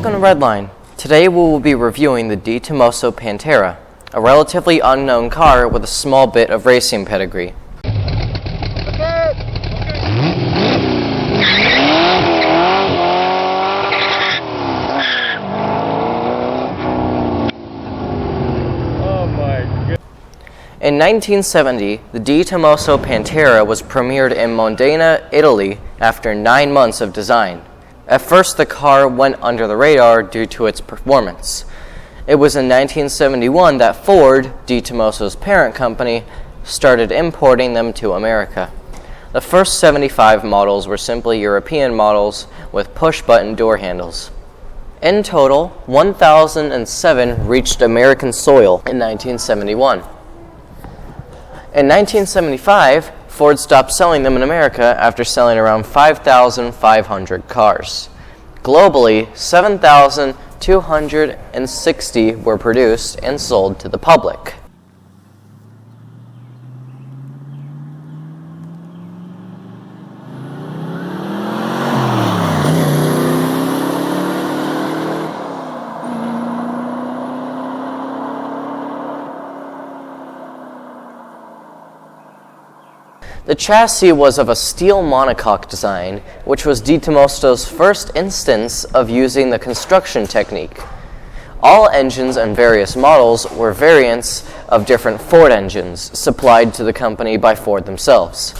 Welcome to Redline. Today we will be reviewing the Di Tommaso Pantera, a relatively unknown car with a small bit of racing pedigree. In 1970, the Di Tommaso Pantera was premiered in Modena, Italy after 9 months of design. At first, the car went under the radar due to its performance. It was in 1971 that Ford, Di Tommaso's parent company, started importing them to America. The first 75 models were simply European models with push-button door handles. In total, 1,007 reached American soil in 1971. In 1975, Ford stopped selling them in America after selling around 5,500 cars. Globally, 7,260 were produced and sold to the public. The chassis was of a steel monocoque design, which was Di Tommaso's first instance of using the construction technique. All engines and various models were variants of different Ford engines supplied to the company by Ford themselves.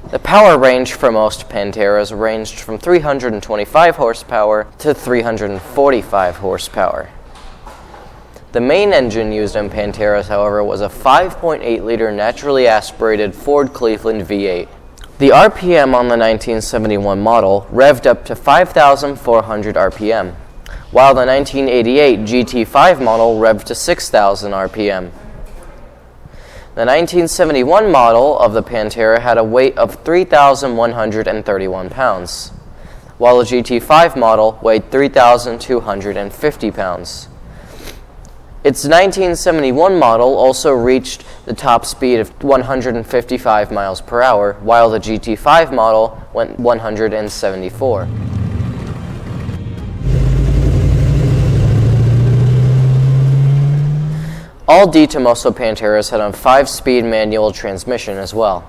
The power range for most Panteras ranged from 325 horsepower to 345 horsepower. The main engine used in Panteras, however, was a 5.8-liter naturally aspirated Ford Cleveland V8. The RPM on the 1971 model revved up to 5,400 RPM, while the 1988 GT5 model revved to 6,000 RPM. The 1971 model of the Pantera had a weight of 3,131 pounds, while the GT5 model weighed 3,250 pounds. Its 1971 model also reached the top speed of 155 miles per hour, while the GT5 model went 174. All Di Tommaso Panteras had a 5-speed manual transmission as well.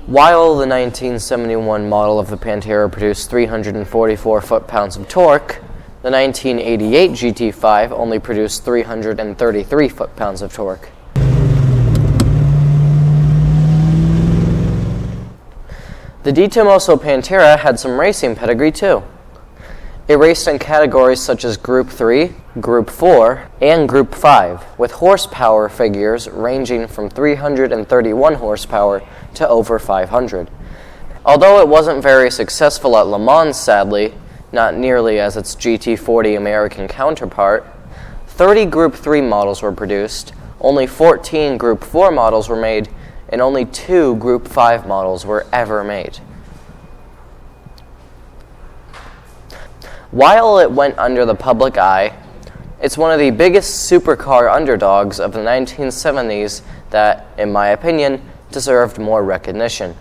While the 1971 model of the Pantera produced 344 foot-pounds of torque, the 1988 GT5 only produced 333 foot-pounds of torque. The Di Tommaso Pantera had some racing pedigree too. It raced in categories such as Group 3, Group 4, and Group 5, with horsepower figures ranging from 331 horsepower to over 500. Although it wasn't very successful at Le Mans, sadly, not nearly as its GT40 American counterpart, 30 Group 3 models were produced, only 14 Group 4 models were made, and only 2 Group 5 models were ever made. While it went under the public eye, it's one of the biggest supercar underdogs of the 1970s that, in my opinion, deserved more recognition.